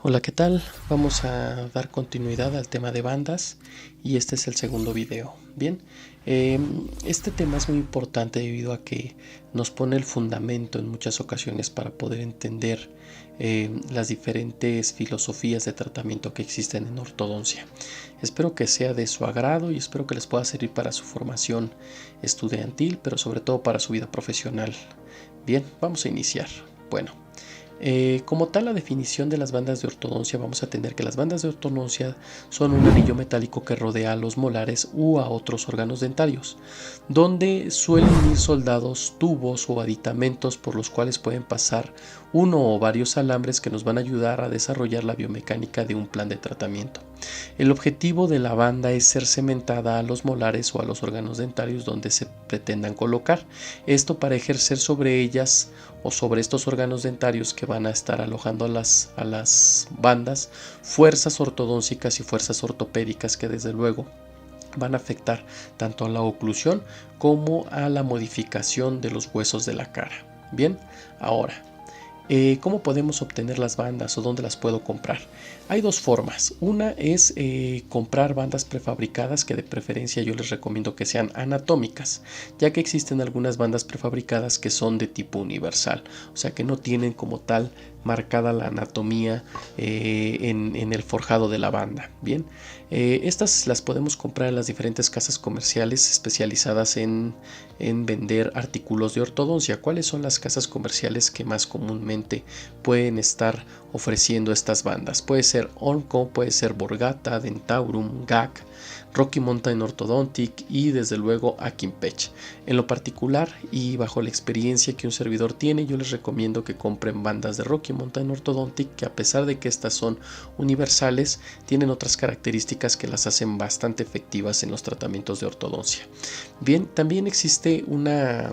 Hola, ¿qué tal? Vamos a dar continuidad al tema de bandas y este es el segundo video. Bien, este tema es muy importante debido a que nos pone el fundamento en muchas ocasiones para poder entender las diferentes filosofías de tratamiento que existen en ortodoncia. Espero que sea de su agrado y espero que les pueda servir para su formación estudiantil, pero sobre todo para su vida profesional. Bien, vamos a iniciar. Bueno. Como tal, la definición de las bandas de ortodoncia, vamos a tener que las bandas de ortodoncia son un anillo metálico que rodea a los molares u a otros órganos dentarios, donde suelen ir soldados tubos o aditamentos por los cuales pueden pasar uno o varios alambres que nos van a ayudar a desarrollar la biomecánica de un plan de tratamiento. El objetivo de la banda es ser cementada a los molares o a los órganos dentarios donde se pretendan colocar, esto para ejercer sobre ellas o sobre estos órganos dentarios que van a estar alojando a las bandas fuerzas ortodóncicas y fuerzas ortopédicas que desde luego van a afectar tanto a la oclusión como a la modificación de los huesos de la cara. Bien, ahora, ¿cómo podemos obtener las bandas o dónde las puedo comprar? Hay dos formas. Una es comprar bandas prefabricadas, que de preferencia yo les recomiendo que sean anatómicas, ya que existen algunas bandas prefabricadas que son de tipo universal, o sea que no tienen como tal marcada la anatomía en el forjado de la banda. Bien, estas las podemos comprar en las diferentes casas comerciales especializadas en vender artículos de ortodoncia. ¿Cuáles son las casas comerciales que más comúnmente pueden estar ofreciendo estas bandas? Puede ser Ormco, puede ser Borgata, Dentaurum, GAC, Rocky Mountain Orthodontic y desde luego Akinpech. En lo particular y bajo la experiencia que un servidor tiene, yo les recomiendo que compren bandas de Rocky Mountain Orthodontic, que a pesar de que estas son universales, tienen otras características que las hacen bastante efectivas en los tratamientos de ortodoncia. Bien, también existe una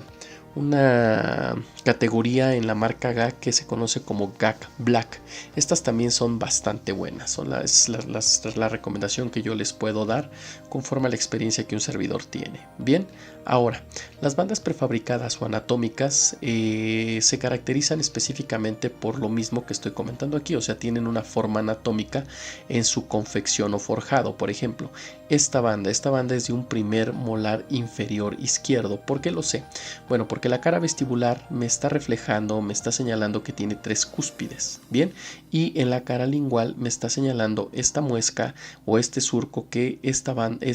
categoría en la marca GAC que se conoce como GAC Black. Estas también son bastante buenas, son la recomendación que yo les puedo dar conforme a la experiencia que un servidor tiene. Bien, ahora, las bandas prefabricadas o anatómicas se caracterizan específicamente por lo mismo que estoy comentando aquí, o sea, tienen una forma anatómica en su confección o forjado. Por ejemplo, esta banda es de un primer molar inferior izquierdo. ¿Por qué lo sé? Bueno, porque la cara vestibular me está reflejando, me está señalando que tiene 3 cúspides, bien, y en la cara lingual me está señalando esta muesca o este surco que esta banda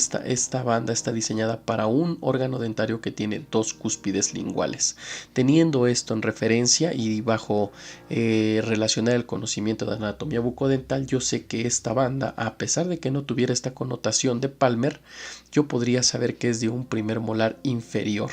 está diseñada para un órgano dentario que tiene 2 cúspides linguales. Teniendo esto en referencia y bajo relacionar el conocimiento de anatomía bucodental, yo sé que esta banda, a pesar de que no tuviera esta connotación de Palmer, yo podría saber que es de un primer molar inferior.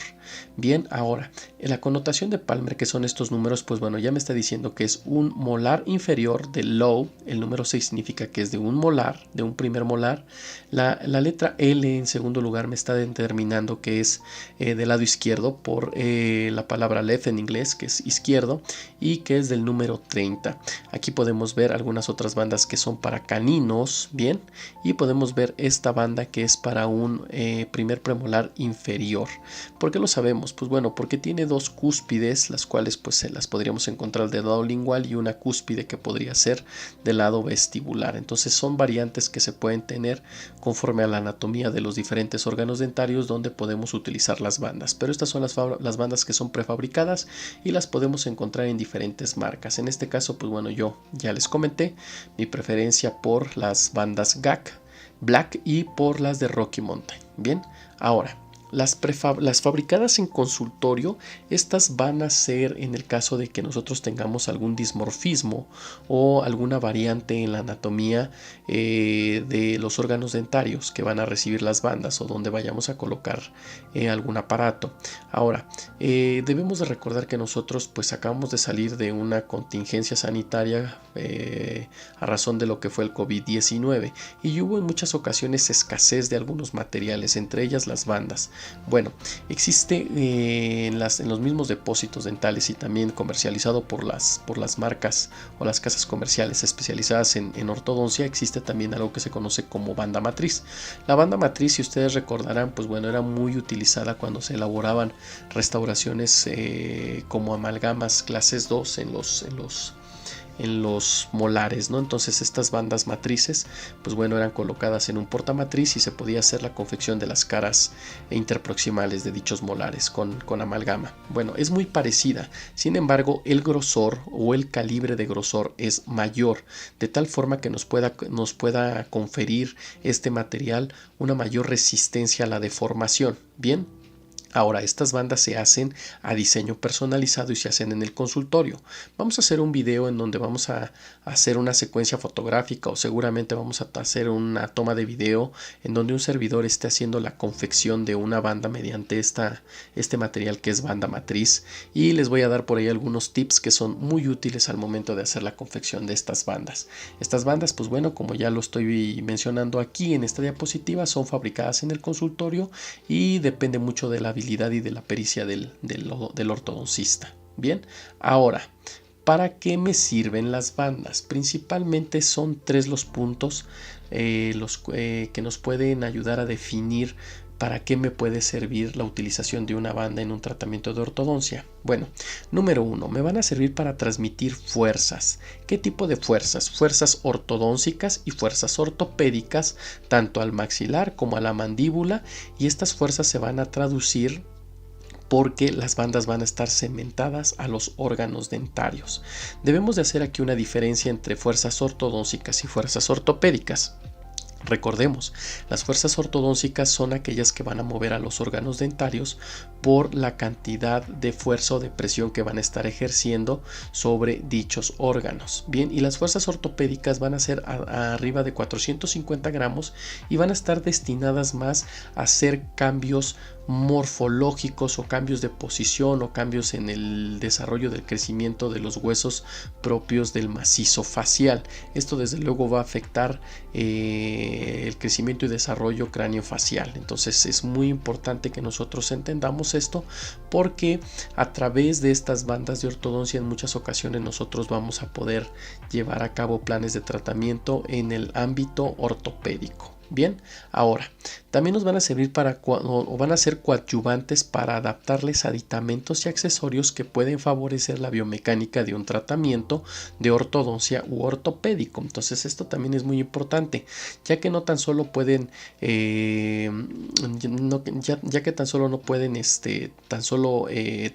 Bien, ahora, en la connotación de Palmer, que son estos números, pues bueno, ya me está diciendo que es un molar inferior de low. El número 6 significa que es de un molar, de un primer molar. La letra L en segundo lugar me está determinando que es del lado izquierdo por la palabra left en inglés, que es izquierdo, y que es del número 30. Aquí podemos ver algunas otras bandas que son para caninos, bien, y podemos ver esta banda que es para un primer premolar inferior. ¿Por qué lo sabemos? Pues bueno, porque tiene 2 cúspides, las cuales pues se las podríamos encontrar del lado lingual y una cúspide que podría ser del lado vestibular. Entonces son variantes que se pueden tener conforme a la anatomía de los diferentes órganos dentarios donde podemos utilizar las bandas. Pero estas son las bandas que son prefabricadas y las podemos encontrar en diferentes marcas. En este caso, pues bueno, yo ya les comenté mi preferencia por las bandas GAC Black y por las de Rocky Mountain. Bien, ahora, las fabricadas en consultorio, estas van a ser en el caso de que nosotros tengamos algún dismorfismo o alguna variante en la anatomía de los órganos dentarios que van a recibir las bandas o donde vayamos a colocar algún aparato. Ahora, debemos de recordar que nosotros pues acabamos de salir de una contingencia sanitaria a razón de lo que fue el COVID-19 y hubo en muchas ocasiones escasez de algunos materiales, entre ellas las bandas. Bueno, existe en los mismos depósitos dentales y también comercializado por las marcas o las casas comerciales especializadas en ortodoncia, existe también algo que se conoce como banda matriz. La banda matriz, si ustedes recordarán, pues bueno, era muy utilizada cuando se elaboraban restauraciones como amalgamas clases 2 en los molares, ¿no? Entonces estas bandas matrices, pues bueno, eran colocadas en un portamatriz y se podía hacer la confección de las caras interproximales de dichos molares con amalgama. Bueno, es muy parecida, sin embargo el grosor o el calibre de grosor es mayor, de tal forma que nos pueda conferir este material una mayor resistencia a la deformación. Bien. Ahora, estas bandas se hacen a diseño personalizado y se hacen en el consultorio. Vamos a hacer un video en donde vamos a hacer una secuencia fotográfica o seguramente vamos a hacer una toma de video en donde un servidor esté haciendo la confección de una banda mediante este material que es banda matriz, y les voy a dar por ahí algunos tips que son muy útiles al momento de hacer la confección de estas bandas. Estas bandas, pues bueno, como ya lo estoy mencionando aquí en esta diapositiva, son fabricadas en el consultorio y depende mucho de la habilidad y de la pericia del ortodoncista. Bien, ahora, ¿para qué me sirven las bandas? Principalmente son tres los puntos que nos pueden ayudar a definir ¿para qué me puede servir la utilización de una banda en un tratamiento de ortodoncia? Bueno, número 1, me van a servir para transmitir fuerzas. ¿Qué tipo de fuerzas? Fuerzas ortodóncicas y fuerzas ortopédicas, tanto al maxilar como a la mandíbula, y estas fuerzas se van a traducir porque las bandas van a estar cementadas a los órganos dentarios. Debemos de hacer aquí una diferencia entre fuerzas ortodóncicas y fuerzas ortopédicas. Recordemos, las fuerzas ortodóncicas son aquellas que van a mover a los órganos dentarios por la cantidad de fuerza o de presión que van a estar ejerciendo sobre dichos órganos. Bien, y las fuerzas ortopédicas van a ser arriba de 450 gramos y van a estar destinadas más a hacer cambios morfológicos o cambios de posición o cambios en el desarrollo del crecimiento de los huesos propios del macizo facial. Esto desde luego va a afectar el crecimiento y desarrollo craneofacial. Entonces es muy importante que nosotros entendamos esto, porque a través de estas bandas de ortodoncia en muchas ocasiones nosotros vamos a poder llevar a cabo planes de tratamiento en el ámbito ortopédico. Bien, ahora también nos van a servir o van a ser coadyuvantes para adaptarles aditamentos y accesorios que pueden favorecer la biomecánica de un tratamiento de ortodoncia u ortopédico. Entonces esto también es muy importante, ya que no tan solo pueden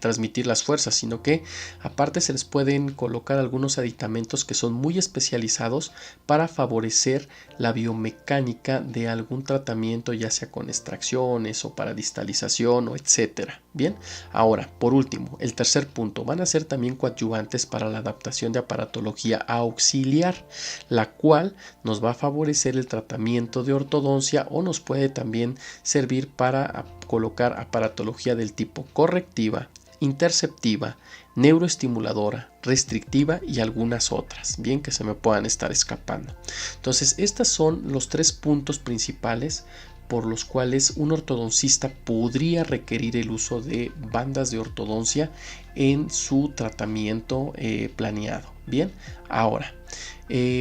transmitir las fuerzas, sino que aparte se les pueden colocar algunos aditamentos que son muy especializados para favorecer la biomecánica de algún tratamiento, ya sea con extracciones o para distalización o etcétera. Bien, ahora por último, el tercer punto, van a ser también coadyuvantes para la adaptación de aparatología auxiliar, la cual nos va a favorecer el tratamiento de ortodoncia o nos puede también servir para colocar aparatología del tipo correctiva, interceptiva, neuroestimuladora, restrictiva y algunas otras, bien, que se me puedan estar escapando. Entonces, estos son los tres puntos principales por los cuales un ortodoncista podría requerir el uso de bandas de ortodoncia en su tratamiento planeado. Bien, ahora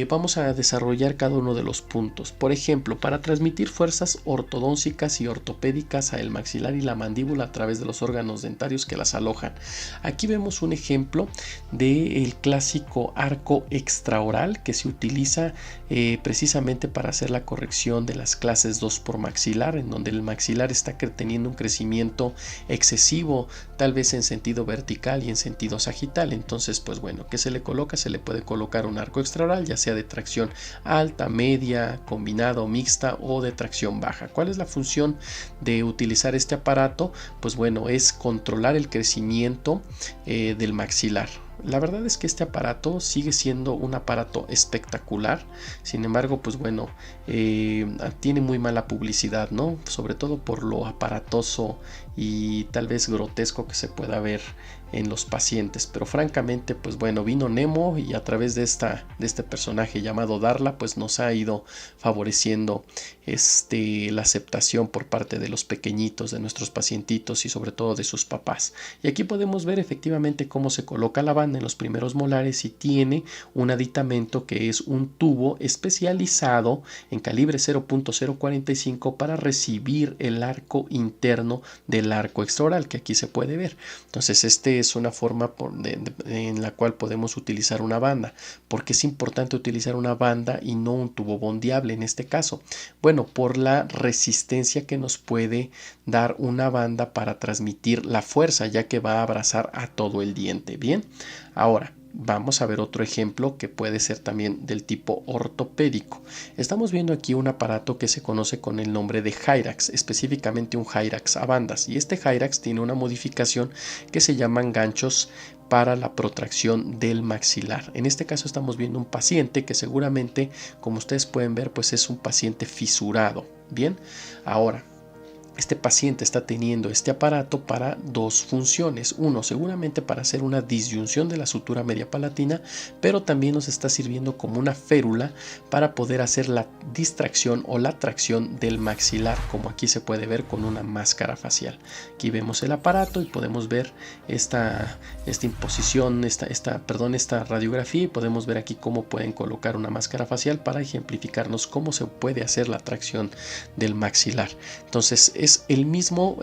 vamos a desarrollar cada uno de los puntos. Por ejemplo, para transmitir fuerzas ortodóncicas y ortopédicas al maxilar y la mandíbula a través de los órganos dentarios que las alojan. Aquí vemos un ejemplo del clásico arco extraoral que se utiliza precisamente para hacer la corrección de las clases 2 por maxilar, en donde el maxilar está teniendo un crecimiento excesivo, tal vez en sentido vertical y en sentido sagital. Entonces, pues bueno, ¿qué se le coloca? Se le puede colocar un arco extraoral, ya sea de tracción alta, media, combinada o mixta, o de tracción baja. ¿Cuál es la función de utilizar este aparato? Pues bueno, es controlar el crecimiento del maxilar. La verdad es que este aparato sigue siendo un aparato espectacular, sin embargo, pues bueno, tiene muy mala publicidad, ¿no? Sobre todo por lo aparatoso y tal vez grotesco que se pueda ver en los pacientes, pero francamente, pues bueno, vino Nemo y a través de este personaje llamado Darla, pues nos ha ido favoreciendo la aceptación por parte de los pequeñitos, de nuestros pacientitos y sobre todo de sus papás. Y aquí podemos ver efectivamente cómo se coloca la banda en los primeros molares y tiene un aditamento que es un tubo especializado en calibre 0.045 para recibir el arco interno del arco extraoral, que aquí se puede ver. Entonces este es una forma en la cual podemos utilizar una banda. ¿Por qué es importante utilizar una banda y no un tubo bondeable en este caso? Bueno, por la resistencia que nos puede dar una banda para transmitir la fuerza, ya que va a abrazar a todo el diente. Bien, ahora vamos a ver otro ejemplo que puede ser también del tipo ortopédico. Estamos viendo aquí un aparato que se conoce con el nombre de Hyrax, específicamente un Hyrax a bandas, y este Hyrax tiene una modificación que se llaman ganchos para la protracción del maxilar. En este caso estamos viendo un paciente que seguramente, como ustedes pueden ver, pues es un paciente fisurado. Bien, ahora este paciente está teniendo este aparato para dos funciones. Uno, seguramente para hacer una disyunción de la sutura media palatina, pero también nos está sirviendo como una férula para poder hacer la distracción o la tracción del maxilar, como aquí se puede ver con una máscara facial. Aquí vemos el aparato y podemos ver esta imposición, esta radiografía, y podemos ver aquí cómo pueden colocar una máscara facial para ejemplificarnos cómo se puede hacer la tracción del maxilar. Entonces es el mismo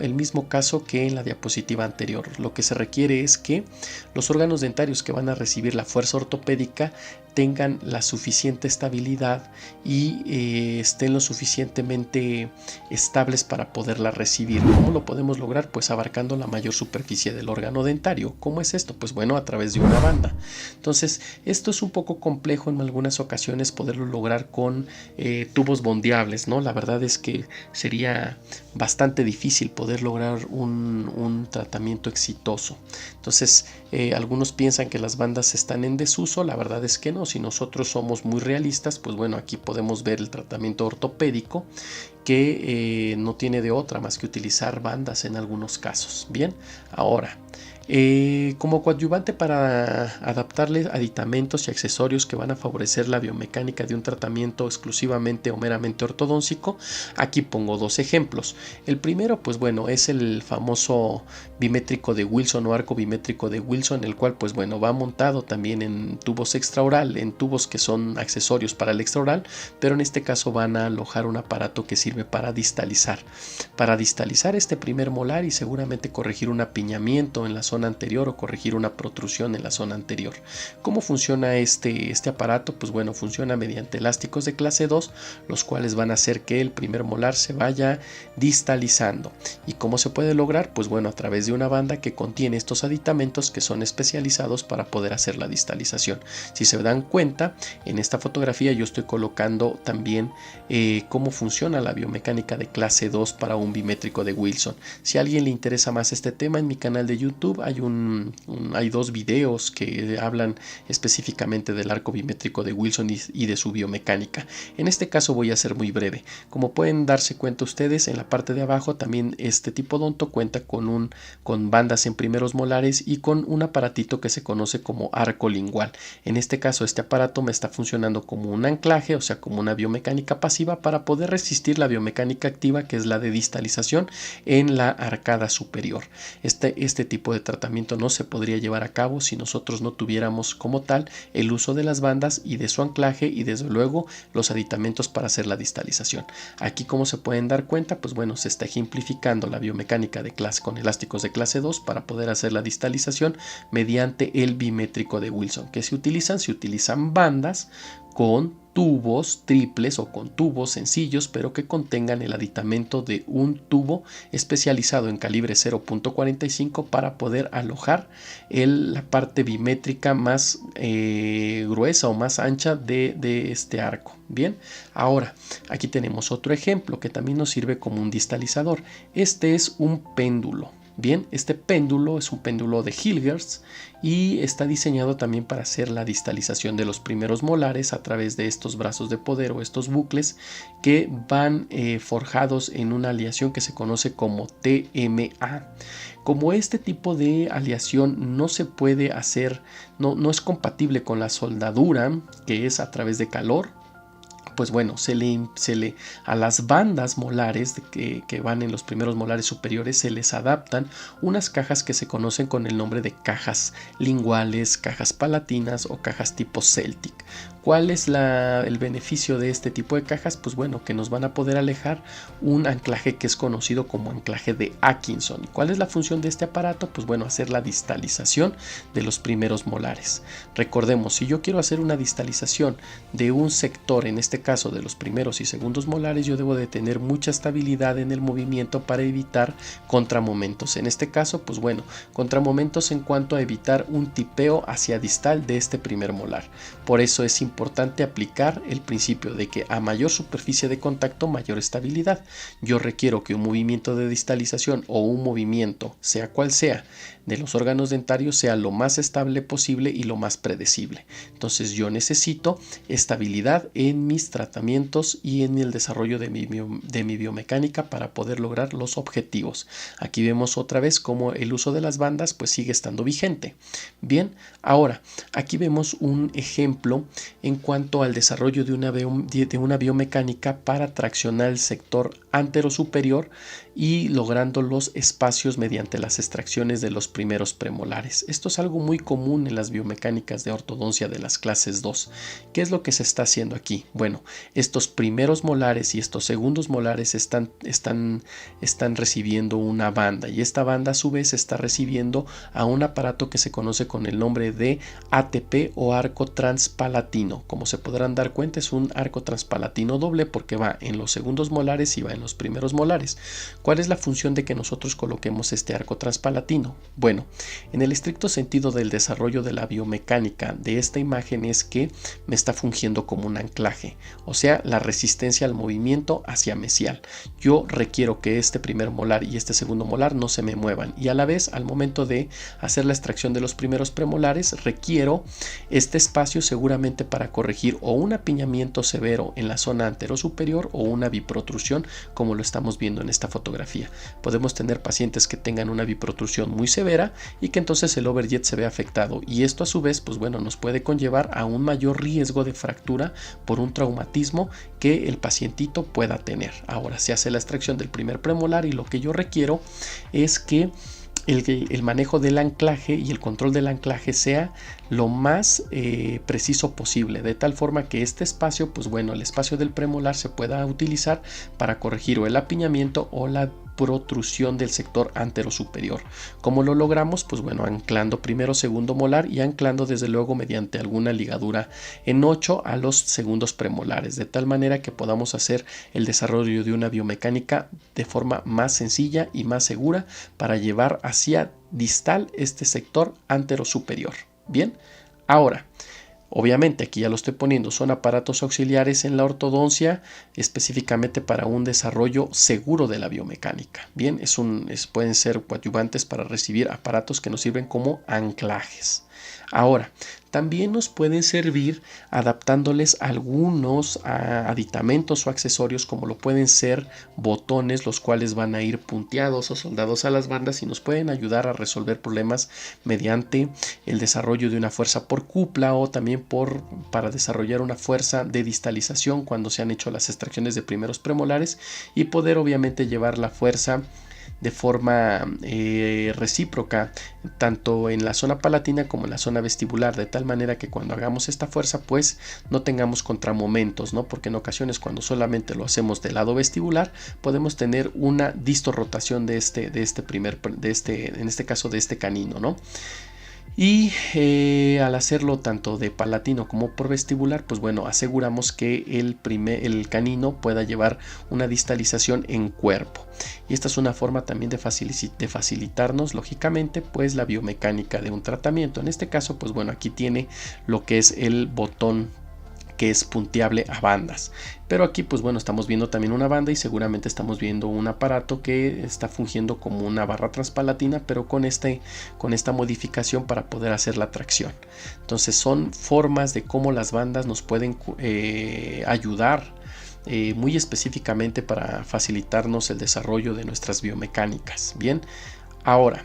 caso que en la diapositiva anterior. Lo que se requiere es que los órganos dentarios que van a recibir la fuerza ortopédica tengan la suficiente estabilidad y estén lo suficientemente estables para poderla recibir. ¿Cómo lo podemos lograr? Pues abarcando la mayor superficie del órgano dentario. ¿Cómo es esto? Pues bueno, a través de una banda. Entonces, esto es un poco complejo en algunas ocasiones poderlo lograr con tubos bondeables, ¿no? La verdad es que sería bastante difícil poder lograr un tratamiento exitoso. Entonces, algunos piensan que las bandas están en desuso. La verdad es que no. Si nosotros somos muy realistas, pues bueno, aquí podemos ver el tratamiento ortopédico que no tiene de otra más que utilizar bandas en algunos casos. Bien, ahora como coadyuvante para adaptarle aditamentos y accesorios que van a favorecer la biomecánica de un tratamiento exclusivamente o meramente ortodóncico, aquí pongo dos ejemplos. El primero, pues bueno, es el famoso bimétrico de Wilson o arco bimétrico de Wilson, el cual pues bueno va montado también en tubos extraoral, en tubos que son accesorios para el extraoral, pero en este caso van a alojar un aparato que sirve para distalizar este primer molar y seguramente corregir un apiñamiento en la zona anterior o corregir una protrusión en la zona anterior. ¿Cómo funciona este aparato? Pues bueno, funciona mediante elásticos de clase 2, los cuales van a hacer que el primer molar se vaya distalizando. ¿Y cómo se puede lograr? Pues bueno, a través de una banda que contiene estos aditamentos que son especializados para poder hacer la distalización. Si se dan cuenta, en esta fotografía yo estoy colocando también cómo funciona la biomecánica de clase 2 para un bimétrico de Wilson. Si a alguien le interesa más este tema, en mi canal de YouTube hay dos videos que hablan específicamente del arco bimétrico de Wilson y de su biomecánica. En este caso voy a ser muy breve. Como pueden darse cuenta ustedes, en la parte de abajo también este tipodonto cuenta con bandas en primeros molares y con un aparatito que se conoce como arco lingual. En este caso este aparato me está funcionando como un anclaje, o sea, como una biomecánica pasiva para poder resistir la biomecánica activa, que es la de distalización en la arcada superior. Este tipo de tratamiento no se podría llevar a cabo si nosotros no tuviéramos como tal el uso de las bandas y de su anclaje y desde luego los aditamentos para hacer la distalización. Aquí, como se pueden dar cuenta, pues bueno, se está ejemplificando la biomecánica de clase con elásticos de clase 2 para poder hacer la distalización mediante el bimétrico de Wilson. ¿Qué se utilizan? Se utilizan bandas con tubos triples o con tubos sencillos, pero que contengan el aditamento de un tubo especializado en calibre 0.45 para poder alojar la parte bimétrica más gruesa o más ancha de este arco. Bien, ahora aquí tenemos otro ejemplo que también nos sirve como un distalizador. Este es un péndulo. Bien, este péndulo es un péndulo de Hilgers y está diseñado también para hacer la distalización de los primeros molares a través de estos brazos de poder o estos bucles que van forjados en una aleación que se conoce como TMA. Como este tipo de aleación no se puede hacer, no es compatible con la soldadura, que es a través de calor, pues bueno, a las bandas molares que van en los primeros molares superiores se les adaptan unas cajas que se conocen con el nombre de cajas linguales, cajas palatinas o cajas tipo Celtic. ¿Cuál es el beneficio de este tipo de cajas? Pues bueno, que nos van a poder alejar un anclaje que es conocido como anclaje de Atkinson. ¿Cuál es la función de este aparato? Pues bueno, hacer la distalización de los primeros molares. Recordemos, si yo quiero hacer una distalización de un sector, en este caso de los primeros y segundos molares, yo debo de tener mucha estabilidad en el movimiento para evitar contramomentos. En este caso, pues bueno, contramomentos en cuanto a evitar un tipeo hacia distal de este primer molar. Por eso es importante aplicar el principio de que a mayor superficie de contacto, mayor estabilidad. Yo requiero que un movimiento de distalización o un movimiento, sea cual sea, de los órganos dentarios sea lo más estable posible y lo más predecible. Entonces yo necesito estabilidad en mis tratamientos y en el desarrollo de mi biomecánica para poder lograr los objetivos. Aquí vemos otra vez cómo el uso de las bandas pues sigue estando vigente. Bien, ahora aquí vemos un ejemplo en cuanto al desarrollo de una biomecánica para traccionar el sector antero superior y logrando los espacios mediante las extracciones de los primeros premolares. Esto es algo muy común en las biomecánicas de ortodoncia de las clases 2. ¿Qué es lo que se está haciendo aquí? Bueno, estos primeros molares y estos segundos molares están recibiendo una banda, y esta banda a su vez está recibiendo a un aparato que se conoce con el nombre de ATP o arco transpalatino. Como se podrán dar cuenta, es un arco transpalatino doble porque va en los segundos molares y va en los primeros molares. ¿Cuál es la función de que nosotros coloquemos este arco transpalatino? Bueno, en el estricto sentido del desarrollo de la biomecánica de esta imagen es que me está fungiendo como un anclaje, o sea, la resistencia al movimiento hacia mesial. Yo requiero que este primer molar y este segundo molar no se me muevan, y a la vez al momento de hacer la extracción de los primeros premolares requiero este espacio seguramente para corregir o un apiñamiento severo en la zona anterosuperior o una biprotrusión, como lo estamos viendo en esta fotografía. Podemos tener pacientes que tengan una biprotrusión muy severa y que entonces el overjet se ve afectado, y esto a su vez pues bueno nos puede conllevar a un mayor riesgo de fractura por un traumatismo que el pacientito pueda tener. Ahora se hace la extracción del primer premolar y lo que yo requiero es que el manejo del anclaje y el control del anclaje sea lo más preciso posible, de tal forma que este espacio, pues bueno, el espacio del premolar se pueda utilizar para corregir o el apiñamiento o la protrusión del sector antero superior. ¿Cómo lo logramos? Pues bueno, anclando primero segundo molar y anclando desde luego mediante alguna ligadura en 8 a los segundos premolares, de tal manera que podamos hacer el desarrollo de una biomecánica de forma más sencilla y más segura para llevar hacia distal este sector antero superior. Bien, ahora obviamente aquí ya lo estoy poniendo, son aparatos auxiliares en la ortodoncia específicamente para un desarrollo seguro de la biomecánica. Bien, pueden ser coadyuvantes para recibir aparatos que nos sirven como anclajes. Ahora, también nos pueden servir adaptándoles algunos aditamentos o accesorios, como lo pueden ser botones, los cuales van a ir punteados o soldados a las bandas y nos pueden ayudar a resolver problemas mediante el desarrollo de una fuerza por cupla o también para desarrollar una fuerza de distalización cuando se han hecho las extracciones de primeros premolares y poder obviamente llevar la fuerza de forma recíproca tanto en la zona palatina como en la zona vestibular, de tal manera que cuando hagamos esta fuerza pues no tengamos contramomentos, ¿no? Porque en ocasiones cuando solamente lo hacemos del lado vestibular podemos tener una distorrotación en este caso de este canino, ¿no? Y al hacerlo tanto de palatino como por vestibular, pues bueno, aseguramos que el canino pueda llevar una distalización en cuerpo. Y esta es una forma también de facilitarnos, lógicamente, pues la biomecánica de un tratamiento. En este caso, pues bueno, aquí tiene lo que es el botón que es punteable a bandas, pero aquí pues bueno estamos viendo también una banda y seguramente estamos viendo un aparato que está fungiendo como una barra transpalatina, pero con esta modificación para poder hacer la tracción. Entonces son formas de cómo las bandas nos pueden ayudar muy específicamente para facilitarnos el desarrollo de nuestras biomecánicas. Bien, ahora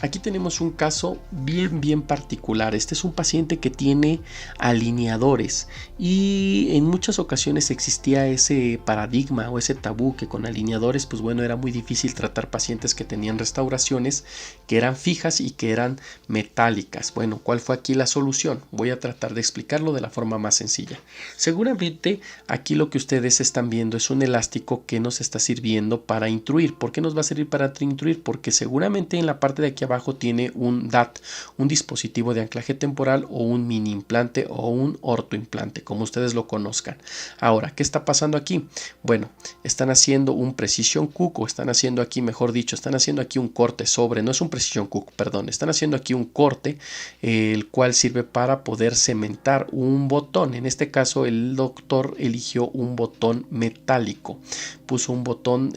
aquí tenemos un caso bien particular. Este es un paciente que tiene alineadores y en muchas ocasiones existía ese paradigma o ese tabú que con alineadores pues bueno, era muy difícil tratar pacientes que tenían restauraciones que eran fijas y que eran metálicas. Bueno, ¿cuál fue aquí la solución? Voy a tratar de explicarlo de la forma más sencilla. Seguramente aquí lo que ustedes están viendo es un elástico que nos está sirviendo para intruir. ¿Por qué nos va a servir para intruir? Porque seguramente en la parte de aquí abajo tiene un DAT, un dispositivo de anclaje temporal o un mini implante o un ortoimplante, como ustedes lo conozcan. Ahora, ¿qué está pasando aquí? Bueno, están haciendo un Precision Cook, o están haciendo aquí, mejor dicho, están haciendo aquí un corte sobre, no es un Precision Cook, perdón, están haciendo aquí un corte, el cual sirve para poder cementar un botón. En este caso, el doctor eligió un botón metálico, puso un botón,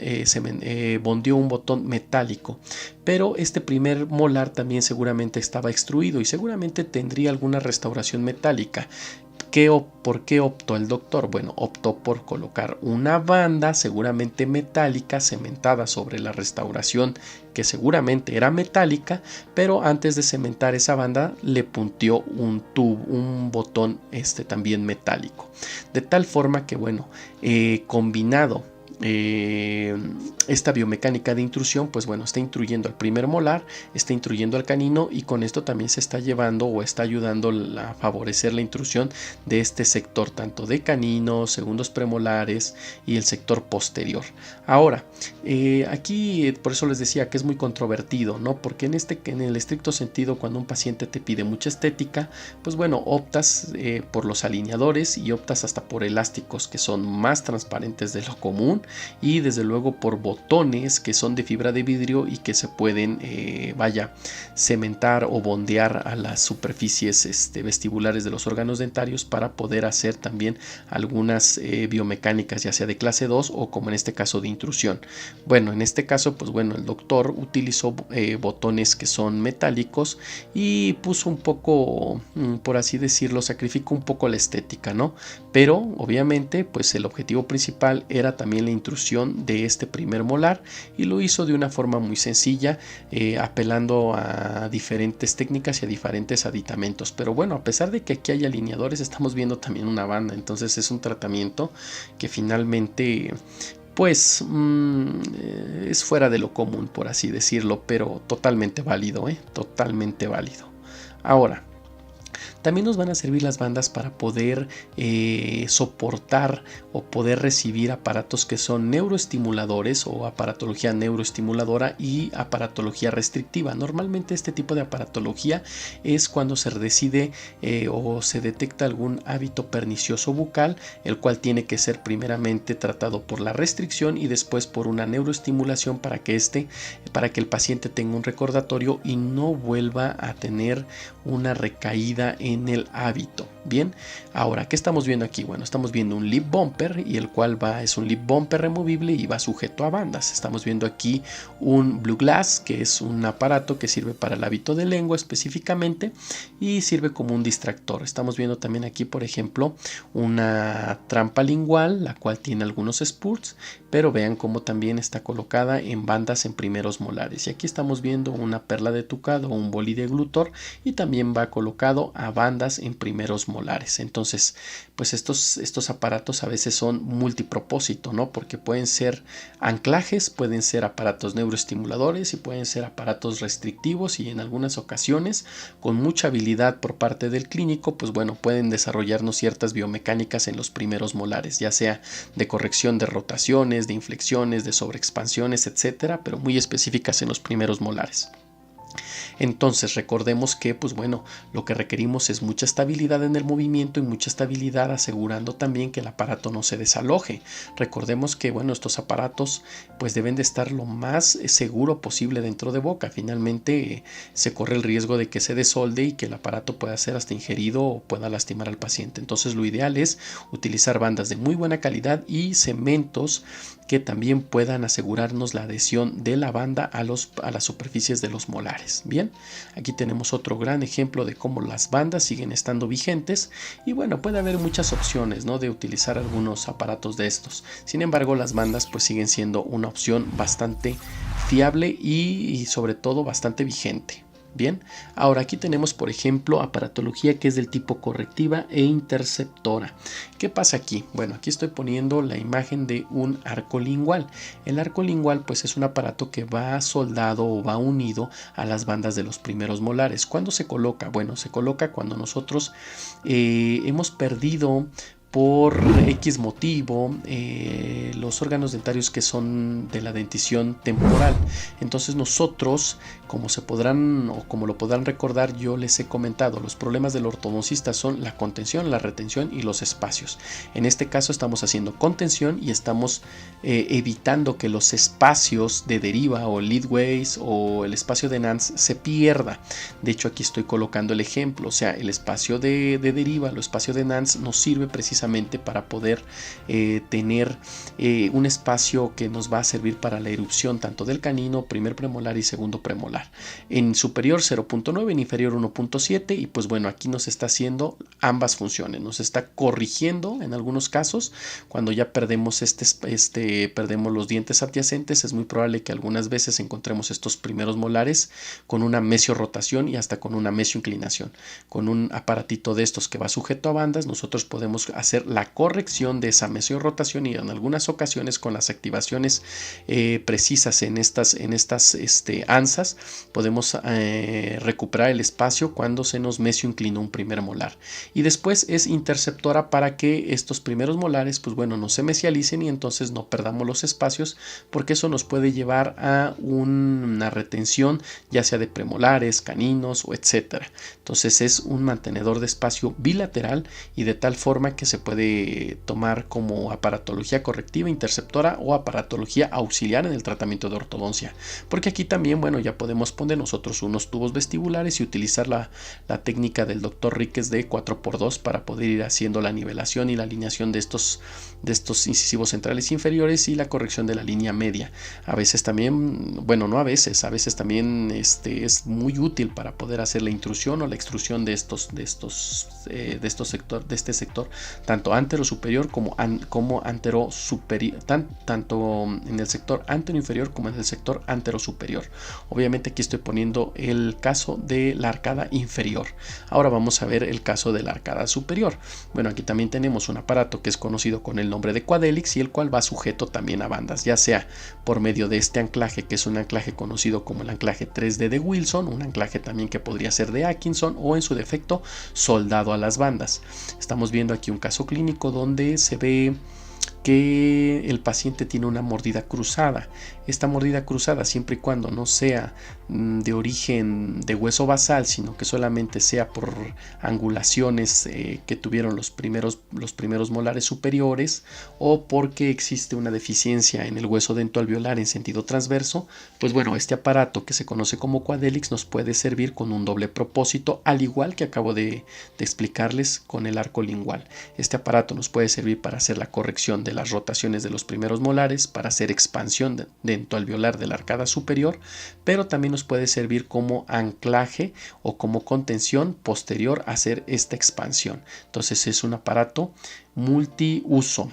bondeó un botón metálico, pero este primer molar también seguramente estaba extruido y seguramente tendría alguna restauración metálica. ¿Por qué optó el doctor? Bueno, optó por colocar una banda seguramente metálica cementada sobre la restauración que seguramente era metálica, pero antes de cementar esa banda le punteó un botón también metálico. De tal forma que bueno, combinado esta biomecánica de intrusión, pues bueno, está intruyendo al primer molar, está intruyendo al canino y con esto también se está llevando o está ayudando a favorecer la intrusión de este sector, tanto de canino, segundos premolares y el sector posterior. Ahora, aquí por eso les decía que es muy controvertido, ¿no? Porque en el estricto sentido, cuando un paciente te pide mucha estética, pues bueno, optas por los alineadores y optas hasta por elásticos que son más transparentes de lo común y desde luego por botones que son de fibra de vidrio y que se pueden cementar o bondear a las superficies vestibulares de los órganos dentarios para poder hacer también algunas biomecánicas, ya sea de clase 2 o como en este caso de intrusión. Bueno, en este caso pues bueno, el doctor utilizó botones que son metálicos y puso un poco, por así decirlo, sacrificó un poco la estética, ¿no? Pero obviamente pues el objetivo principal era también la intrusión de este primer molar y lo hizo de una forma muy sencilla, apelando a diferentes técnicas y a diferentes aditamentos. Pero bueno, a pesar de que aquí hay alineadores, estamos viendo también una banda, entonces es un tratamiento que finalmente pues es fuera de lo común, por así decirlo, pero totalmente válido, totalmente válido. Ahora, también nos van a servir las bandas para poder soportar o poder recibir aparatos que son neuroestimuladores o aparatología neuroestimuladora y aparatología restrictiva. Normalmente este tipo de aparatología es cuando se decide o se detecta algún hábito pernicioso bucal, el cual tiene que ser primeramente tratado por la restricción y después por una neuroestimulación para que el paciente tenga un recordatorio y no vuelva a tener una recaída en el hábito. Bien, ahora, ¿qué estamos viendo aquí? Bueno, estamos viendo un lip bumper y el cual es un lip bumper removible y va sujeto a bandas. Estamos viendo aquí un Blue Glass, que es un aparato que sirve para el hábito de lengua específicamente y sirve como un distractor. Estamos viendo también aquí, por ejemplo, una trampa lingual, la cual tiene algunos spurts, pero vean cómo también está colocada en bandas en primeros molares. Y aquí estamos viendo una perla de tucado o un boli de glutor y también va colocado a bandas en primeros molares. Entonces, pues estos aparatos a veces son multipropósito, ¿no? Porque pueden ser anclajes, pueden ser aparatos neuroestimuladores y pueden ser aparatos restrictivos y en algunas ocasiones con mucha habilidad por parte del clínico, pues bueno, pueden desarrollarnos ciertas biomecánicas en los primeros molares, ya sea de corrección de rotaciones, de inflexiones, de sobreexpansiones, etcétera, pero muy específicas en los primeros molares. Entonces recordemos que pues bueno, lo que requerimos es mucha estabilidad en el movimiento y mucha estabilidad asegurando también que el aparato no se desaloje. Recordemos que bueno, estos aparatos pues deben de estar lo más seguro posible dentro de boca. Finalmente se corre el riesgo de que se desolde y que el aparato pueda ser hasta ingerido o pueda lastimar al paciente. Entonces lo ideal es utilizar bandas de muy buena calidad y cementos que también puedan asegurarnos la adhesión de la banda a las superficies de los molares. molares. Bien, aquí tenemos otro gran ejemplo de cómo las bandas siguen estando vigentes y bueno, puede haber muchas opciones, ¿no?, de utilizar algunos aparatos de estos. Sin embargo, las bandas pues siguen siendo una opción bastante fiable y sobre todo bastante vigente. Bien, ahora aquí tenemos por ejemplo aparatología que es del tipo correctiva e interceptora. ¿Qué pasa aquí? Bueno, aquí estoy poniendo la imagen de un arco lingual. El arco lingual pues es un aparato que va soldado o va unido a las bandas de los primeros molares. ¿Cuándo se coloca? Bueno, se coloca cuando nosotros hemos perdido por X motivo los órganos dentarios que son de la dentición temporal. Entonces nosotros, como se podrán o como lo podrán recordar, yo les he comentado, los problemas del ortodoncista son la contención, la retención y los espacios. En este caso estamos haciendo contención y estamos evitando que los espacios de deriva o leadways o el espacio de Nance se pierda. De hecho, aquí estoy colocando el ejemplo, o sea, el espacio de deriva, el espacio de Nance nos sirve precisamente para poder tener un espacio que nos va a servir para la erupción tanto del canino, primer premolar y segundo premolar. En superior 0.9, en inferior 1.7 y pues bueno, aquí nos está haciendo ambas funciones, nos está corrigiendo en algunos casos cuando ya perdemos perdemos los dientes adyacentes. Es muy probable que algunas veces encontremos estos primeros molares con una mesiorrotación y hasta con una mesioinclinación. Con un aparatito de estos que va sujeto a bandas, nosotros podemos hacer la corrección de esa mesiorrotación y en algunas ocasiones con las activaciones precisas en estas ansas podemos recuperar el espacio cuando se nos mesioinclinó un primer molar. Y después es interceptora para que estos primeros molares pues bueno no se mesialicen y entonces no perdamos los espacios, porque eso nos puede llevar a una retención ya sea de premolares, caninos o etcétera. Entonces es un mantenedor de espacio bilateral y de tal forma que se puede tomar como aparatología correctiva, interceptora o aparatología auxiliar en el tratamiento de ortodoncia, porque aquí también bueno ya podemos poner nosotros unos tubos vestibulares y utilizar la técnica del doctor Ríquez de 4x2 para poder ir haciendo la nivelación y la alineación de estos incisivos centrales inferiores y la corrección de la línea media. A veces también, bueno, no a veces también es muy útil para poder hacer la intrusión o la extrusión de este sector tanto antero superior como antero superior, tanto en el sector antero inferior como en el sector antero superior. Obviamente aquí estoy poniendo el caso de la arcada inferior. Ahora vamos a ver el caso de la arcada superior. Bueno, aquí también tenemos un aparato que es conocido con el nombre de Quadelix y el cual va sujeto también a bandas, ya sea por medio de este anclaje que es un anclaje conocido como el anclaje 3D de Wilson, un anclaje también que podría ser de Atkinson o en su defecto soldado a las bandas. Estamos viendo aquí un caso clínico donde se ve que el paciente tiene una mordida cruzada. Esta mordida cruzada, siempre y cuando no sea de origen de hueso basal, sino que solamente sea por angulaciones que tuvieron los primeros molares superiores o porque existe una deficiencia en el hueso dentoalveolar en sentido transverso, pues bueno, este aparato que se conoce como Quadelix nos puede servir con un doble propósito, al igual que acabo de explicarles con el arco lingual. Este aparato nos puede servir para hacer la corrección de las rotaciones de los primeros molares, para hacer expansión dentoalveolar de la arcada superior, pero también nos puede servir como anclaje o como contención posterior a hacer esta expansión. Entonces es un aparato multiuso.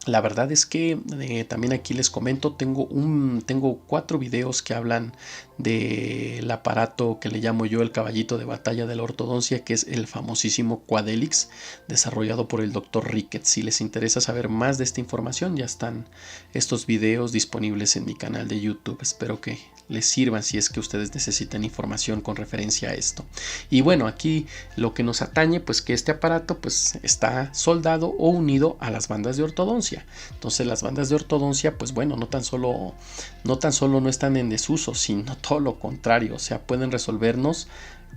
La verdad es que también aquí les comento, tengo 4 videos que hablan del aparato que le llamo yo el caballito de batalla de la ortodoncia, que es el famosísimo Quadelix, desarrollado por el doctor Ricketts. Si les interesa saber más de esta información, ya están estos videos disponibles en mi canal de YouTube. Espero que les sirvan si es que ustedes necesitan información con referencia a esto. Y bueno, aquí lo que nos atañe, pues que este aparato pues está soldado o unido a las bandas de ortodoncia. Entonces las bandas de ortodoncia pues bueno, no tan solo no están en desuso, sino todo lo contrario, o sea, pueden resolvernos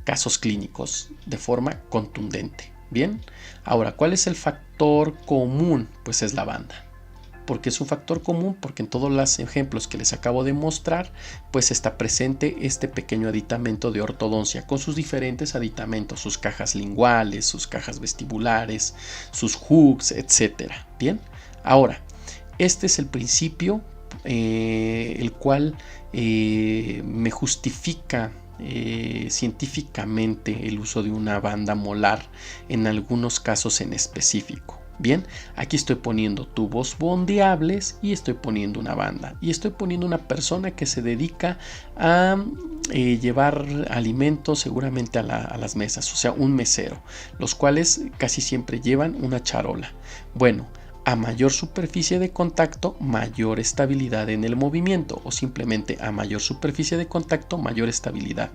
casos clínicos de forma contundente. Bien, ahora, ¿cuál es el factor común? Pues es la banda. ¿Por qué es un factor común? Porque en todos los ejemplos que les acabo de mostrar, pues está presente este pequeño aditamento de ortodoncia con sus diferentes aditamentos, sus cajas linguales, sus cajas vestibulares, sus hooks, etcétera. Bien, ahora, este es el principio el cual me justifica científicamente el uso de una banda molar en algunos casos en específico. Bien, aquí estoy poniendo tubos bondeables y estoy poniendo una banda y estoy poniendo una persona que se dedica a llevar alimentos seguramente a las mesas, o sea, un mesero, los cuales casi siempre llevan una charola. Bueno, a mayor superficie de contacto, mayor estabilidad en el movimiento, o simplemente a mayor superficie de contacto, mayor estabilidad.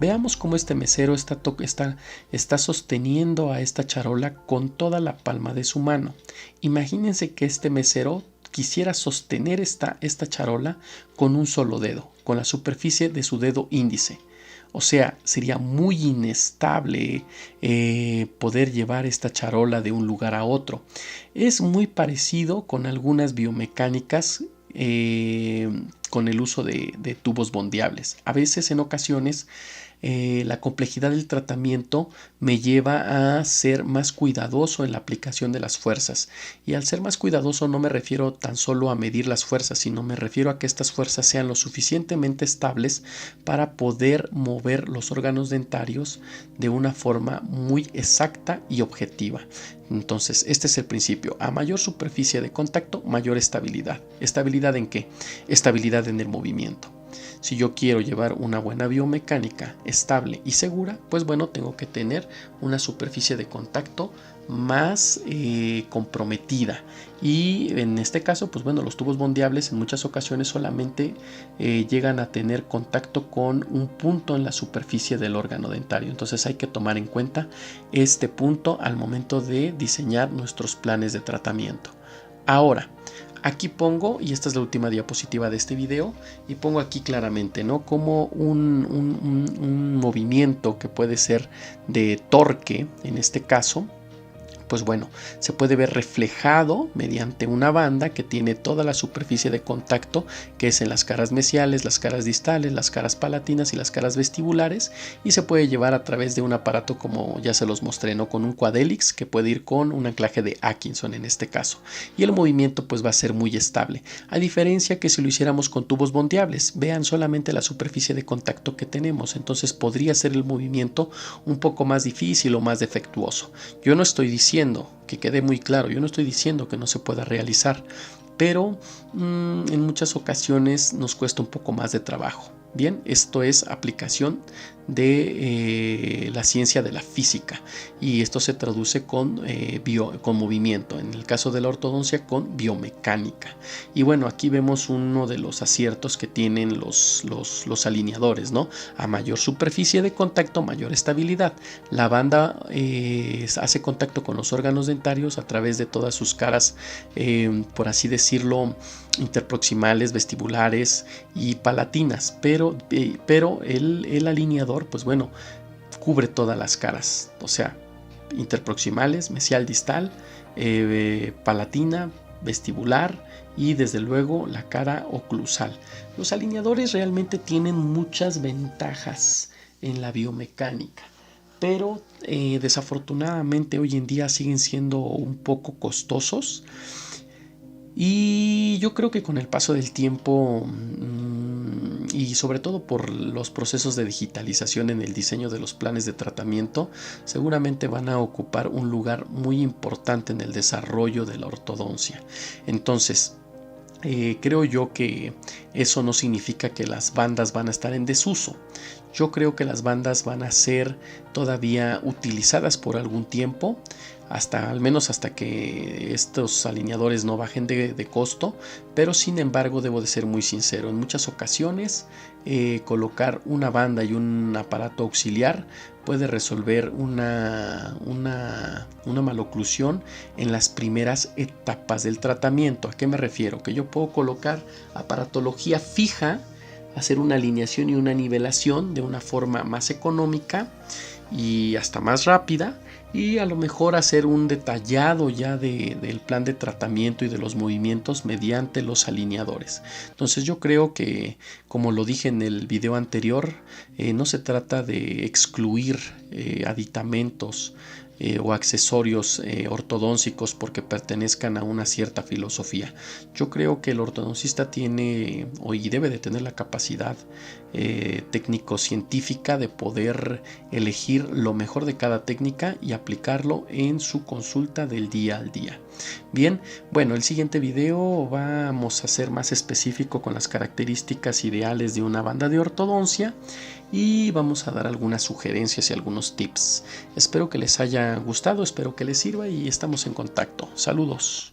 Veamos cómo este mesero está sosteniendo a esta charola con toda la palma de su mano. Imagínense que este mesero quisiera sostener esta charola con un solo dedo, con la superficie de su dedo índice. O sea, sería muy inestable poder llevar esta charola de un lugar a otro. Es muy parecido con algunas biomecánicas con el uso de tubos bondeables. A veces, en ocasiones, la complejidad del tratamiento me lleva a ser más cuidadoso en la aplicación de las fuerzas. Y al ser más cuidadoso no me refiero tan solo a medir las fuerzas, sino me refiero a que estas fuerzas sean lo suficientemente estables para poder mover los órganos dentarios de una forma muy exacta y objetiva. Entonces, este es el principio. A mayor superficie de contacto, mayor estabilidad. ¿Estabilidad en qué? Estabilidad en el movimiento. Si yo quiero llevar una buena biomecánica estable y segura, pues bueno, tengo que tener una superficie de contacto más comprometida. Y en este caso, pues bueno, los tubos bondeables en muchas ocasiones solamente llegan a tener contacto con un punto en la superficie del órgano dentario. Entonces hay que tomar en cuenta este punto al momento de diseñar nuestros planes de tratamiento. Ahora, aquí pongo, y esta es la última diapositiva de este video, y pongo aquí claramente, ¿no?, como un movimiento que puede ser de torque, en este caso, pues bueno, se puede ver reflejado mediante una banda que tiene toda la superficie de contacto, que es en las caras mesiales, las caras distales, las caras palatinas y las caras vestibulares, y se puede llevar a través de un aparato como ya se los mostré, ¿no?, con un Quadelix, que puede ir con un anclaje de Atkinson en este caso, y el movimiento pues va a ser muy estable, a diferencia que si lo hiciéramos con tubos bondeables. Vean solamente la superficie de contacto que tenemos, entonces podría ser el movimiento un poco más difícil o más defectuoso. Yo no estoy diciendo, que quede muy claro, yo no estoy diciendo que no se pueda realizar, pero en muchas ocasiones nos cuesta un poco más de trabajo. Bien, esto es aplicación de la ciencia de la física, y esto se traduce con movimiento, en el caso de la ortodoncia con biomecánica. Y bueno, aquí vemos uno de los aciertos que tienen los alineadores, ¿no? A mayor superficie de contacto, mayor estabilidad. La banda hace contacto con los órganos dentarios a través de todas sus caras, por así decirlo, interproximales, vestibulares y palatinas, pero el alineador, pues bueno, cubre todas las caras, o sea, interproximales, mesial, distal, palatina, vestibular y desde luego la cara oclusal. Los alineadores realmente tienen muchas ventajas en la biomecánica, pero desafortunadamente hoy en día siguen siendo un poco costosos. Y yo creo que con el paso del tiempo y sobre todo por los procesos de digitalización en el diseño de los planes de tratamiento, seguramente van a ocupar un lugar muy importante en el desarrollo de la ortodoncia. Entonces, creo yo que eso no significa que las bandas van a estar en desuso. Yo creo que las bandas van a ser todavía utilizadas por algún tiempo, al menos hasta que estos alineadores no bajen de costo, pero sin embargo debo de ser muy sincero, en muchas ocasiones colocar una banda y un aparato auxiliar puede resolver una maloclusión en las primeras etapas del tratamiento. ¿A qué me refiero? Que yo puedo colocar aparatología fija, hacer una alineación y una nivelación de una forma más económica y hasta más rápida, y a lo mejor hacer un detallado ya del plan de tratamiento y de los movimientos mediante los alineadores. Entonces yo creo que, como lo dije en el video anterior, no se trata de excluir aditamentos o accesorios ortodóncicos porque pertenezcan a una cierta filosofía. Yo creo que el ortodoncista tiene y debe de tener la capacidad técnico-científica de poder elegir lo mejor de cada técnica y aplicarlo en su consulta del día al día. Bien, bueno, el siguiente video vamos a ser más específico con las características ideales de una banda de ortodoncia y vamos a dar algunas sugerencias y algunos tips. Espero que les haya gustado, espero que les sirva y estamos en contacto. Saludos.